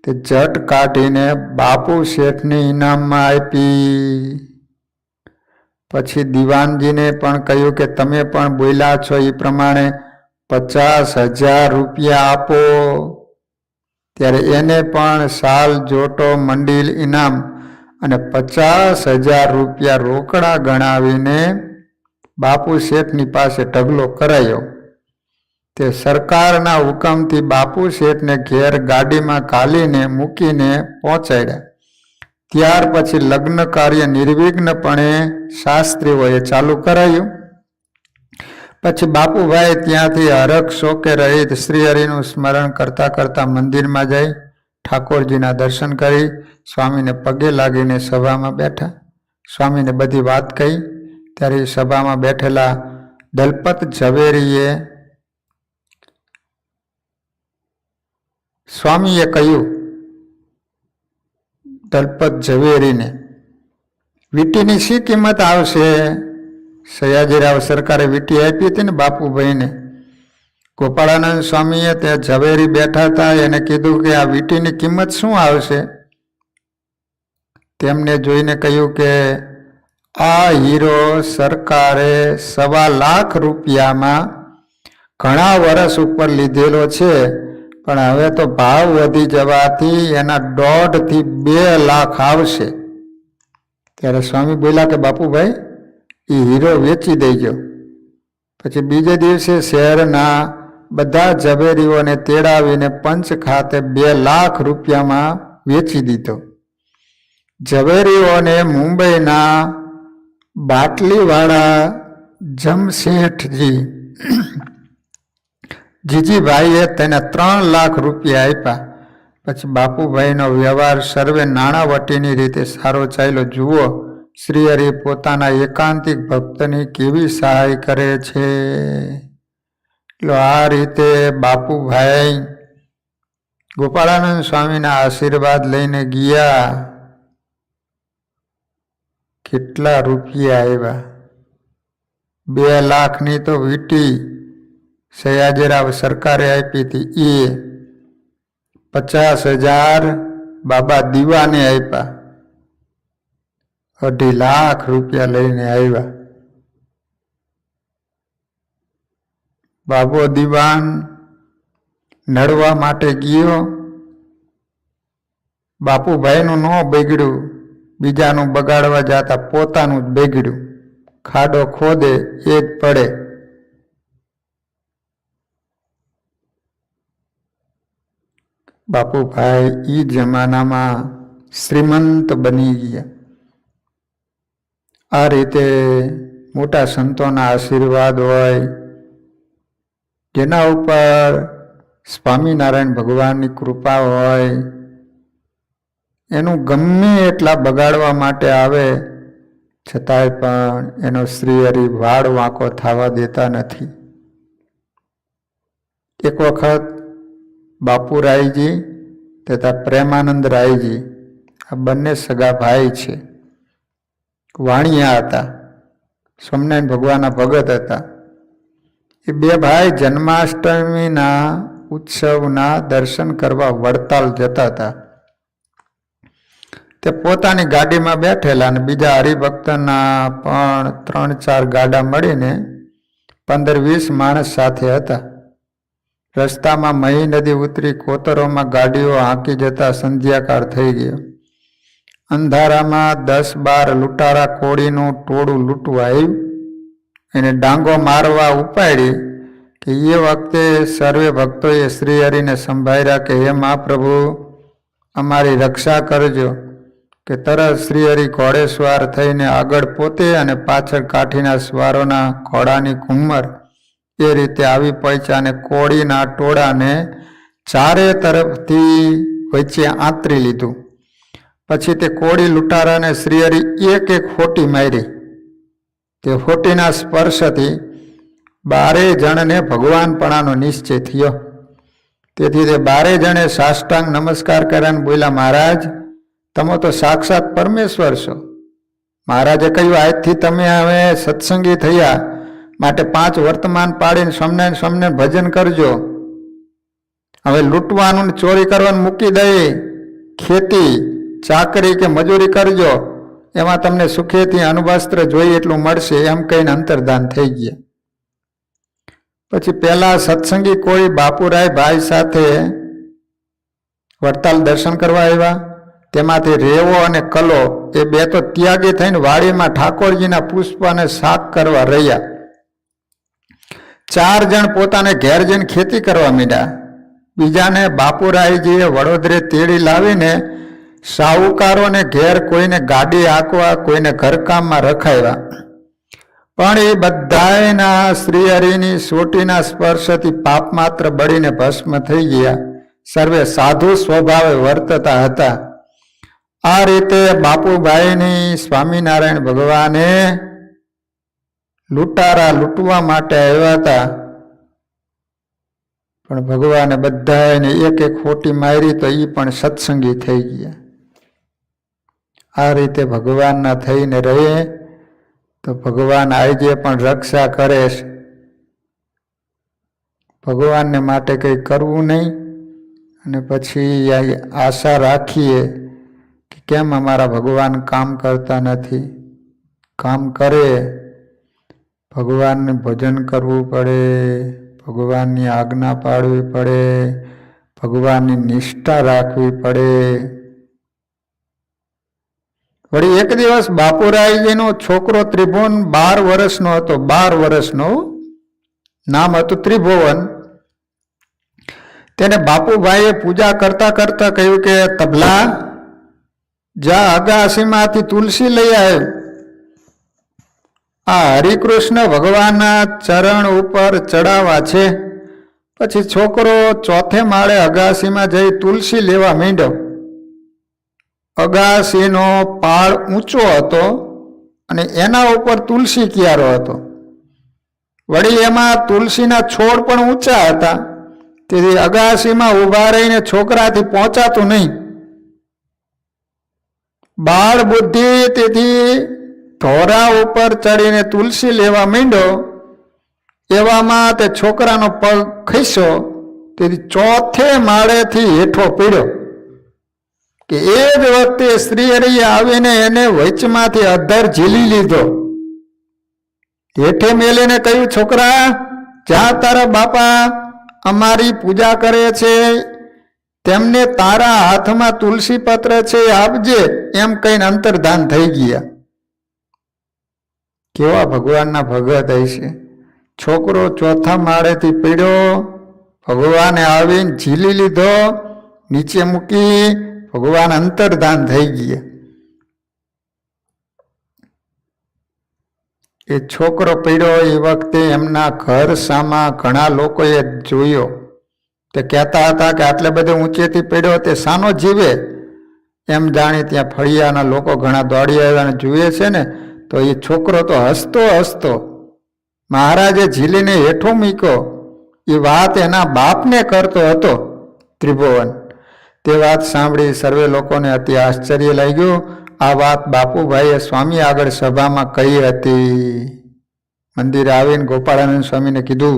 તે ઝટ કાઢીને બાપુ શેઠને ઇનામમાં આપી. પછી દિવાનજીને પણ કહ્યું કે તમે પણ બોલ્યા છો એ પ્રમાણે 50,000 રૂપિયા આપો. ત્યારે એને પણ સાલ જોટો મંડિલ ઇનામ અને 50,000 રૂપિયા રોકડા ગણાવીને બાપુ શેઠની પાસે ઢગલો કરાયો. તે સરકારના હુકમથી બાપુ શેઠને ઘેર ગાડીમાં ઘાલીને મૂકીને પહોંચાડ્યા. ત્યાર પછી લગ્ન કાર્ય નિર્વિઘ્નપણે શાસ્ત્રીઓએ ચાલુ કરાયું. પછી બાપુભાઈ ત્યાંથી હરખ શોકે રહિત શ્રીહરિનું સ્મરણ કરતા કરતા મંદિરમાં જઈ ઠાકોરજીના દર્શન કરી સ્વામીને પગે લાગીને સભામાં બેઠા. સ્વામીને બધી વાત કહી. ત્યારે સભામાં બેઠેલા દલપત ઝવેરીએ સ્વામીએ કહ્યું દલપત ઝવેરીને, વીંટીની શી કિંમત આવશે? સયાજીરાવ સરકારે વીંટી આપી હતી ને બાપુભાઈને. ગોપાળાનંદ સ્વામીએ ત્યાં ઝવેરી બેઠા હતા, એને કીધું કે આ વીંટીની કિંમત શું આવશે? તેમને જોઈને કહ્યું કે આ હીરો સરકારે 1.25 લાખ રૂપિયામાં ઘણા વર્ષ ઉપર લીધેલો છે, પણ હવે તો ભાવ વધી જવાથી એના 1.5 થી 2 લાખ આવશે. ત્યારે સ્વામી બોલ્યા કે બાપુભાઈ એ હીરો વેચી દેજો. પછી બીજે દિવસે શહેરના બધા ઝવેરીઓને તેડાવીને પંચ ખાતે 2 લાખ રૂપિયામાં વેચી દીધો. ઝવેરીઓને મુંબઈના બાટલીવાળા જમશેઠજી જીજીભાઈએ તેને 3 લાખ રૂપિયા આપ્યા. પછી બાપુભાઈનો વ્યવહાર સર્વે નાણાવટીની રીતે સારો ચાલ્યો. જુઓ શ્રીહરિ પોતાના એકાંતિક ભક્તની કેવી સહાય કરે છે. આ રીતે બાપુભાઈ ગોપાળાનંદ સ્વામીના આશીર્વાદ લઈને ગયા. કેટલા રૂપિયા આવ્યા? 2 લાખની તો વીંટી સયાજીરાવ સરકારે આપી હતી. એ 50,000 બાબા દીવાને આપ્યા. 2.5 લાખ રૂપિયા લઈને આવ્યા. બાબો દીવાન નડવા માટે ગયો. બાપુભાઈનું ન બગડ્યું, બીજાનું બગાડવા જતા પોતાનું જ બગડ્યું. ખાડો ખોદે એ જ પડે. બાપુભાઈ ઈ જમાનામાં શ્રીમંત બની ગયા. આ રીતે મોટા સંતોના આશીર્વાદ હોય, જેના ઉપર સ્વામિનારાયણ ભગવાનની કૃપા હોય, એનું ગમે એટલા બગાડવા માટે આવે છતાંય પણ એનો શ્રીહરિ વાળ વાંકો થવા દેતા નથી. એક વખત બાપુરાયજી તથા પ્રેમાનંદ રાયજી, આ બંને સગા ભાઈ છે. વાણિયા હતા, સ્વામિનારાયણ ભગવાનના ભગત હતા. એ બે ભાઈ જન્માષ્ટમીના ઉત્સવના દર્શન કરવા વડતાલ જતા હતા. તે પોતાની ગાડીમાં બેઠેલા અને બીજા હરિભક્તના પણ 3-4 ગાડા મળીને 15-20 માણસ સાથે હતા. રસ્તામાં મહી નદી ઉતરી કોતરોમાં ગાડીઓ હાંકી જતા સંધ્યાકાળ થઈ ગયો. અંધારામાં 10-12 લૂંટારા કોળીનું ટોળું લૂંટવા આવ્યું. એને ડાંગો મારવા ઉપાડી કે એ વખતે સર્વે ભક્તોએ શ્રીહરિને સંભાળ્યા કે હે મહાપ્રભુ અમારી રક્ષા કરજો. કે તરત શ્રીહરિ ઘોડેસવાર થઈને આગળ પોતે અને પાછળ કાઠીના સ્વારોના ઘોડાની ઘુમ્મર એ રીતે આવી પહોંચ્યા અને કોળીના ટોળાને ચારે તરફથી વચ્ચે આંતરી લીધું. પછી તે કોળી લૂંટારાને શ્રીહરિ એક હોટી મારી. તે હોટીના સ્પર્શથી 12 જણને ભગવાનપણાનો નિશ્ચય થયો. તેથી તે 12 જણે સાષ્ટાંગ નમસ્કાર કર્યા અને બોલ્યા, મહારાજ તમે તો સાક્ષાત પરમેશ્વર છો. મહારાજે કહ્યું, આજથી તમે હવે સત્સંગી થયા માટે 5 વર્તમાન પાડીને સ્વામિનારાયણ ભજન કરજો. હવે લૂંટવાનું ચોરી કરવાનું મૂકી દઈ ખેતી ચાકરી કે મજૂરી કરજો, એમાં તમને સુખેથી અનુવસ્ત્ર જોઈએ એટલું મળશે, એમ કહીને અંતર્ધાન થઈ ગયા. પછી પહેલા સત્સંગી કોઈ બાપુરાય ભાઈ સાથે વડતાલ દર્શન કરવા આવ્યા. તેમાંથી રેવો અને કલો એ 2 તો ત્યાગી થઈને વાડીમાં ઠાકોરજીના પુષ્પ અને શાક કરવા રહ્યા. 4 જણ પોતાને ઘેર જઈને ખેતી કરવા માંડ્યા. બીજાને બાપુરાયજીએ વડોદરે તેડી લાવીને સાહુકારોને ઘેર કોઈને ગાડી હાંકવા, કોઈને ઘરકામમાં રખાવ્યા. પણ એ બધાયના શ્રીહરિની સોટીના સ્પર્શથી પાપ માત્ર બળીને ભસ્મ થઈ ગયા. સર્વે સાધુ સ્વભાવે વર્તતા હતા. આ રીતે બાપુભાઈની સ્વામિનારાયણ ભગવાને લૂંટારા લૂંટવા માટે આવ્યા હતા. પણ ભગવાને બધાને એક ખોટી મારી તો એ પણ સત્સંગી થઈ ગયા. આ રીતે ભગવાનના થઈને રહે તો ભગવાન આજે પણ રક્ષા કરે છે. ભગવાનને માટે કંઈ કરવું નહીં અને પછી આશા રાખીએ કે કેમ અમારા ભગવાન કામ કરતા નથી. કામ કરે, ભગવાનને ભજન કરવું પડે, ભગવાનની આજ્ઞા પાડવી પડે, ભગવાનની નિષ્ઠા રાખવી પડે. વળી એક દિવસ બાપુરાયજીનો છોકરો ત્રિભુવન 12 વર્ષનો હતો. 12 વર્ષનો, નામ હતું ત્રિભુવન. તેને બાપુભાઈએ પૂજા કરતા કરતા કહ્યું કે તબલા જા અગાસીમાંથી તુલસી લઈ આવે. આ હરિકૃષ્ણ ભગવાનના ચરણ ઉપર ચડાવવા છે. પછી છોકરો 4થે માળે અગાસીમાં જઈ તુલસી લેવા માંડ્યો. અગાસીનો પાળ ઊંચો હતો અને એના ઉપર તુલસી ક્યારો હતો. વળી એમાં તુલસીના છોડ પણ ઊંચા હતા. તેથી અગાસીમાં ઊભા રહીને છોકરાથી પહોંચાતું નહીં. બાળ બુદ્ધિ તેથી ધોરા ઉપર ચડીને તુલસી લેવા માંડ્યો. એવામાં તે છોકરાનો પગ ખસ્યો. તેથી 4થે માળેથી હેઠો પડ્યો કે એ જ વખતે શ્રીહરિએ આવીને એને વચમાંથી અધર ઝીલી લીધો. હેઠે મેલીને કહ્યું, છોકરા જા, તારા બાપા અમારી પૂજા કરે છે, તેમને તારા હાથમાં તુલસી પત્ર છે આપજે, એમ કહીને અંતર્ધાન થઈ ગયા. કેવા ભગવાનના ભગત હશે. છોકરો 4થા માળેથી પડ્યો, ભગવાને આવીને ઝીલી લીધો, નીચે મૂકી ભગવાન અંતર્ધાન થઈ ગયા. એ છોકરો પડ્યો એ વખતે એમના ઘર સામા ઘણા લોકોએ જોયો. તે કહેતા હતા કે આટલે બધે ઊંચેથી પડ્યો તે સાનો જીવે. એમ જાણી ત્યાં ફળિયાના લોકો ઘણા દોડી આવ્યા અને જુએ છે ને તો એ છોકરો તો હસતો હસતો મહારાજે ઝીલીને હેઠો મૂક્યો એ વાત એના બાપને કરતો હતો ત્રિભુવન. તે વાત સાંભળી સર્વે લોકોને અતિ આશ્ચર્ય લાગ્યું આ વાત બાપુભાઈએ સ્વામી આગળ સભામાં કહી હતી. મંદિરે આવીને ગોપાળાનંદ સ્વામીને કીધું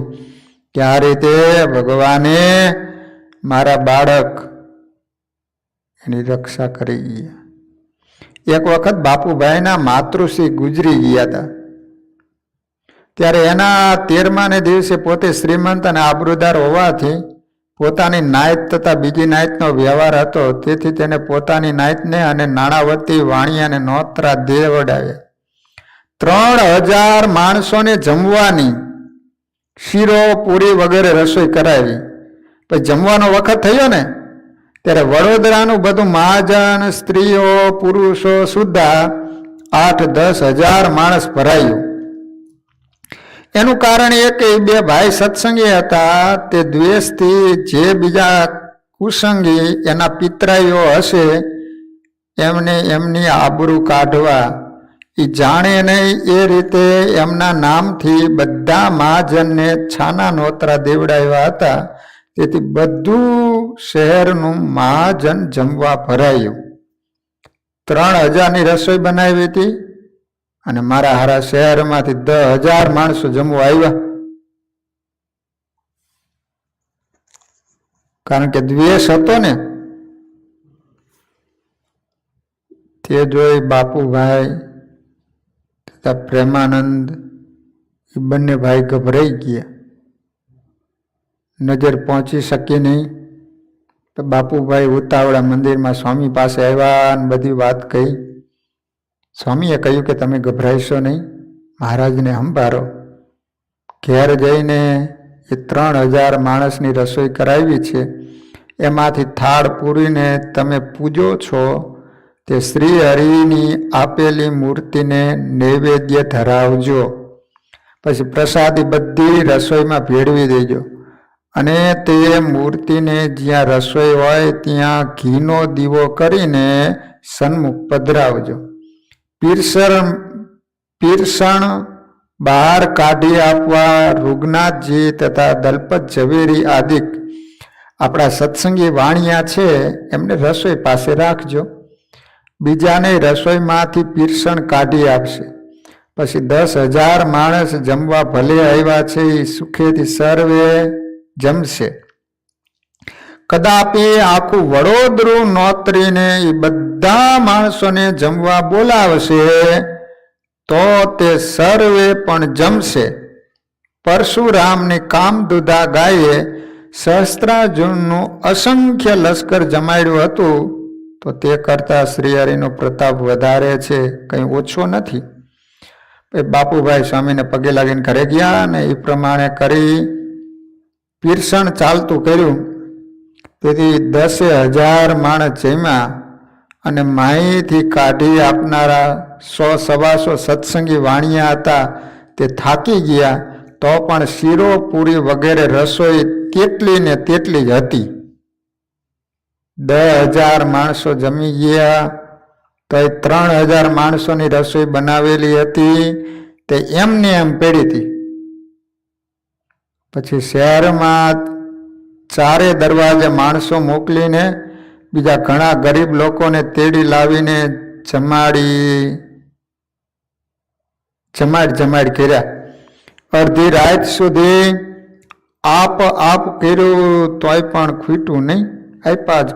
કે આ રીતે ભગવાને મારા બાળક એની રક્ષા કરી ગયા. એક વખત બાપુભાઈના માતૃશ્રી ગુજરી ગયા હતા. ત્યારે એના 13મા દિવસે પોતે શ્રીમંત અને આબરૂદાર હોવાથી પોતાની નાયત તથા બીજી નાયતનો વ્યવહાર હતો. તેથી તેને પોતાની નાયતને અને નાણાવતી વાણિયાને નોતરા દેવડાવ્યા. 3000 માણસોને જમવાની શીરો પૂરી વગેરે રસોઈ કરાવી. પછી જમવાનો વખત થયો ને ત્યારે વડોદરાનું બધું મહાજન, સ્ત્રીઓ, પુરુષો સુદ્ધા 8-10 હજાર માણસ ભરાયું. એનું કારણ એ કે બે ભાઈ સત્સંગી હતા. તે દ્વેષથી જે બીજા કુસંગી એના પિતરાઈઓ હશે એમને એમની આબરૂ કાઢવા એ જાણે નહીં એ રીતે એમના નામથી બધા મહાજનને છાના નોતરા દેવડાવ્યા હતા. તેથી બધું શહેરનું મહાજન જમવા ભરાયું. 3000ની રસોઈ બનાવી હતી અને મારા હારા શહેરમાંથી 10,000 માણસો જમવા આવ્યા. કારણ કે દ્વેષ હતો ને તે જોઈ બાપુભાઈ તથા પ્રેમાનંદ એ બંને ભાઈ ગભરાઈ ગયા. નજર પહોંચી શકી નહીં. તો બાપુભાઈ ઉતાવળા મંદિરમાં સ્વામી પાસે આવ્યા અને બધી વાત કહી. સ્વામીએ કહ્યું કે તમે ગભરાઈશો નહીં, મહારાજને સંભાળો. ઘેર જઈને એ 3000 માણસની રસોઈ કરાવી છે. એમાંથી થાળ પૂરીને તમે પૂજો છો તે શ્રી હરિની આપેલી મૂર્તિને નૈવેદ્ય ધરાવજો. પછી પ્રસાદી બધી રસોઈમાં ભેળવી દેજો અને તે મૂર્તિને જ્યાં રસોઈ હોય ત્યાં ઘીનો દીવો કરીને સન્મુખ પધરાવજો. પીરસણ બહાર કાઢી આપવા રૂગનાથજી તથા દલપત ઝવેરી આદિક આપણા સત્સંગી વાણિયા છે એમને રસોઈ પાસે રાખજો. બીજાને રસોઈમાંથી પીરસણ કાઢી આપશે. પછી 10,000 માણસ જમવા ભલે આવ્યા છે એ સુખેથી સર્વે જમશે. કદાપી આખું વડોદરું નોતરીને એ બધા માણસોને જમવા બોલાવશે તો તે સર્વે પણ જમશે. પરશુરામની કામદુધા ગાયે સહસ્ત્રાર્જુનનું અસંખ્ય લશ્કર જમાડ્યું હતું તો તે કરતા શ્રીહરિનો પ્રતાપ વધારે છે, કંઈ ઓછો નથી. બાપુભાઈ સ્વામીને પગે લાગીને ઘરે ગયા અને એ પ્રમાણે કરી પીરસણ ચાલતું કર્યું. તેથી 10,000 માણસ જમ્યા અને માહીથી કાઢી આપનારા 100-125 સત્સંગી વાણિયા હતા તે થાકી ગયા. તો પણ શીરો પૂરી વગેરે રસોઈ તેટલી ને તેટલી જ હતી. 10,000 માણસો જમી ગયા તો એ 3,000 માણસોની રસોઈ બનાવેલી હતી તે એમને એમ પડી હતી. પછી શહેરમાં 4 દરવાજે માણસો મોકલીને બીજા ઘણા ગરીબ લોકોને તેડી લાવીને જમાડ કર્યા. અડધી રાત સુધી આપ કર્યું તોય પણ ખૂટ્યું નહીં. આપ્યા જ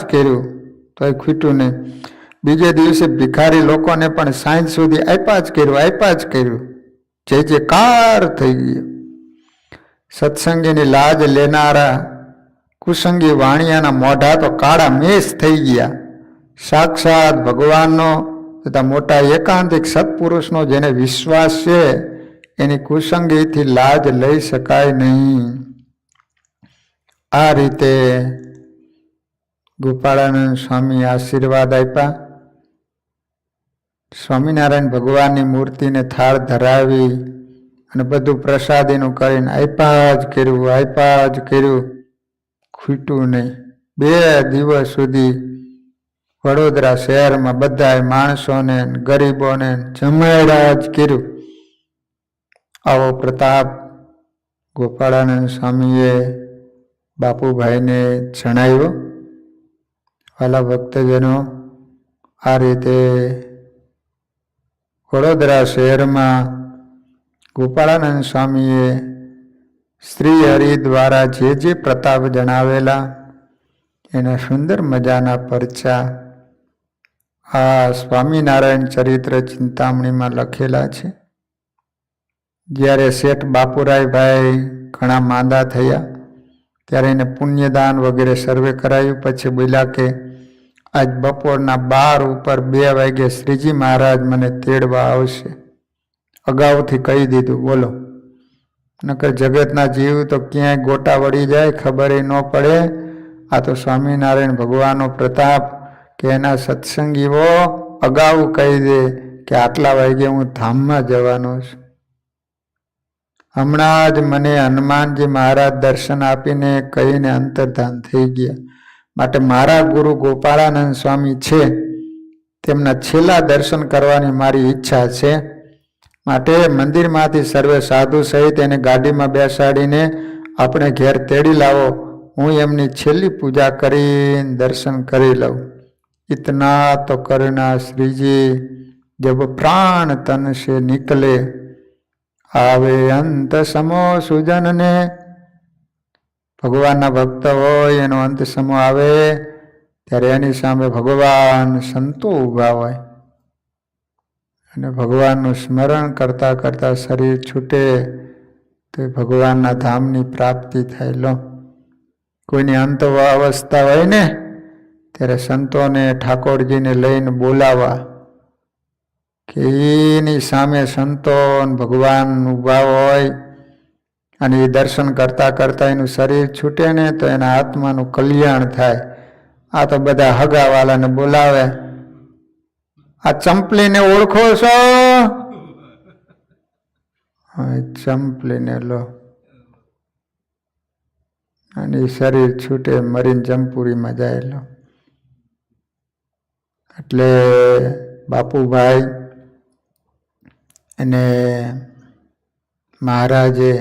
કર્યું તોય ખૂટ્યું નહીં. બીજે દિવસે ભિખારી લોકોને પણ સાંજ સુધી આપ્યા જ કર્યું. જે કાર થઈ ગયો. સત્સંગીની લાજ લેનારા કુસંગી વાણિયાના મોઢા તો કાળા મેષ થઈ ગયા. સાક્ષાત ભગવાનનો તથા મોટા એકાંતિક સત્પુરુષનો જેને વિશ્વાસ છે એની કુસંગીથી લાજ લઈ શકાય નહીં. આ રીતે ગોપાળાનંદ સ્વામી આશીર્વાદ આપ્યા. સ્વામિનારાયણ ભગવાનની મૂર્તિને થાળ ધરાવી અને બધું પ્રસાદીનું કરીને આપ્યા જ કર્યું, ખૂટ્યું નહીં. 2 દિવસ સુધી વડોદરા શહેરમાં બધા માણસોને ગરીબોને જમાડ્યા જ કર્યું. આવો પ્રતાપ ગોપાળાનંદ સ્વામીએ બાપુભાઈને જણાવ્યો. વાલા ભક્તજનો, આ રીતે વડોદરા શહેરમાં ગોપાળાનંદ સ્વામીએ શ્રી હરિ દ્વારા જે પ્રતાપ જણાવેલા એના સુંદર મજાના પરચા આ સ્વામિનારાયણ ચરિત્ર ચિંતામણીમાં લખેલા છે. જ્યારે શેઠ બાપુરાયભાઈ ઘણા માંદા થયા ત્યારે એને પુણ્યદાન વગેરે સર્વે કરાયું. પછી બોલ્યા કે આજ બપોરના 12 ઉપર 2 વાગે શ્રીજી મહારાજ મને તેડવા આવશે. અગાઉથી કહી દીધું. બોલો, નકર જગતના જીવ તો ક્યાંય ગોટા વળી જાય ખબર ન પડે. આ તો સ્વામિનારાયણ ભગવાનનો પ્રતાપ કે એના સત્સંગીઓ અગાઉ કહી દે કે આટલા વાગે હું ધામમાં જવાનો છું. હમણાં જ મને હનુમાનજી મહારાજ દર્શન આપીને કહીને અંતર્ધાન થઈ ગયા. માટે મારા ગુરુ ગોપાળાનંદ સ્વામી છે તેમના છેલ્લા દર્શન કરવાની મારી ઈચ્છા છે. માટે મંદિરમાંથી સર્વે સાધુ સહિત એને ગાડીમાં બેસાડીને આપણે ઘેર તેડી લાવો. હું એમની છેલ્લી પૂજા કરીને દર્શન કરી લઉં. इतना तो करना श्रीजी जब प्राण तन से निकले आवे अंत समो सुजन ने. ભગવાનના ભક્ત હોય એનો અંત સમો આવે ત્યારે એની સામે ભગવાન સંતો ઊભા હોય અને ભગવાનનું સ્મરણ કરતા કરતા શરીર છૂટે તો ભગવાનના ધામની પ્રાપ્તિ થાય. લો, કોઈની અંત અવસ્થા હોય ને ત્યારે સંતોને ઠાકોરજીને લઈને બોલાવા કે એની સામે સંતો ભગવાન ઊભા હોય અને એ દર્શન કરતા કરતા એનું શરીર છૂટે ને તો એના આત્માનું કલ્યાણ થાય. આ તો બધા હગાવાલાને બોલાવે. આ ચંપલીને ઓળખો છો? ચંપલીને લો અને શરીર છૂટે મરીને જમપુરીમાં જાય. લો એટલે બાપુભાઈ અને મહારાજે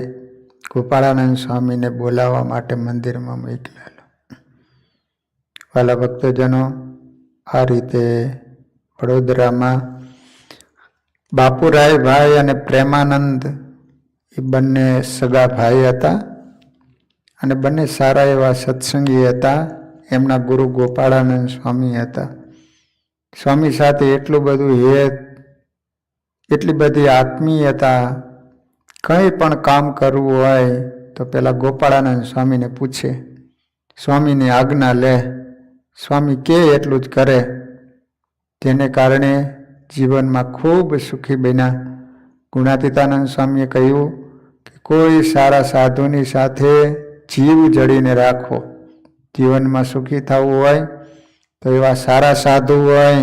ગોપાળાનંદ સ્વામીને બોલાવવા માટે મંદિરમાં મોકલેલો. વાલા ભક્તજનો, આ રીતે વડોદરામાં બાપુરાયભાઈ અને પ્રેમાનંદ એ બંને સગા ભાઈ હતા અને બંને સારા એવા સત્સંગી હતા. એમના ગુરુ ગોપાળાનંદ સ્વામી હતા. સ્વામી સાથે એટલું બધું હેત, એટલી બધી આત્મીયતા. કંઈ પણ કામ કરવું હોય તો પેલા ગોપાળાનંદ સ્વામીને પૂછે, સ્વામીની આજ્ઞા લે. સ્વામી કે એટલું જ કરે. જેને કારણે જીવનમાં ખૂબ સુખી બન્યા. ગુણાતીતાનંદ સ્વામીએ કહ્યું કે કોઈ સારા સાધુની સાથે જીવ જડીને રાખો. જીવનમાં સુખી થવું હોય તો એવા સારા સાધુ હોય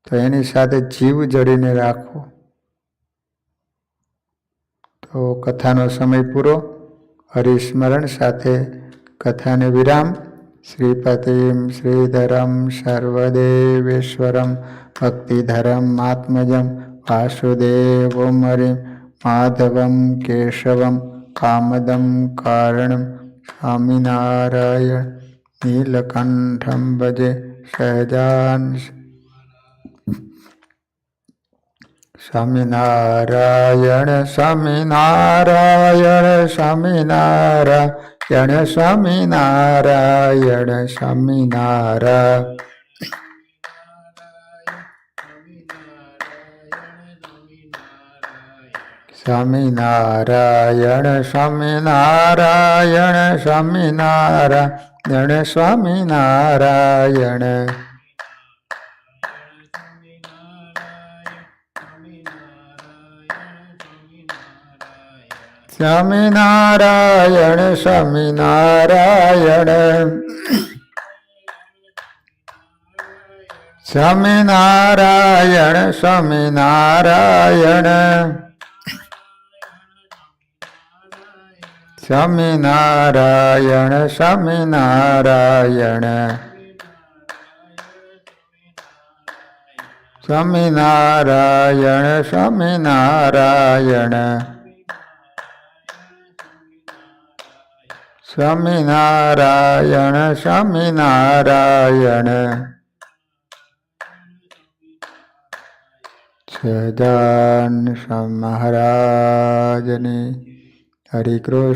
તો એની સાથે જીવ જડીને રાખો. તો કથાનો સમય પૂરો. હરિસ્મરણ સાથે કથાને વિરામ. શ્રીપતિમ શ્રીધરમ સર્વદેવેશ્વરમ ભક્તિધરમ આત્મજમ વાસુદેવમ હરિમ માધવમ કેશવમ કામદમ કારણમ સ્વામિનારાયણ નીલકંઠમ ભજે સહજાન. સ્વામિનારાયણ સ્વામિનારાયણ સ્વામિનારાયણ સ્વામિનારાયણ સ્વામિનારાયણ. સ્વામિનારાયણ સ્વામિનારાયણ સ્વામિનારાયણ સ્વામિનારાયણ. સ્વામિનારાયણ સ્વામિનારાયણ સ્વામિનારાયણ સ્વામિનારાયણ સ્વામિનારાયણ સ્વામિનારાયણ સ્વામિનારાયણ સ્વામિનારાયણ સ્વામિનારાયણ સ્વામિનારાયણ સહજાન સ્વામી મહારાજની. હરિ કૃષ્ણ.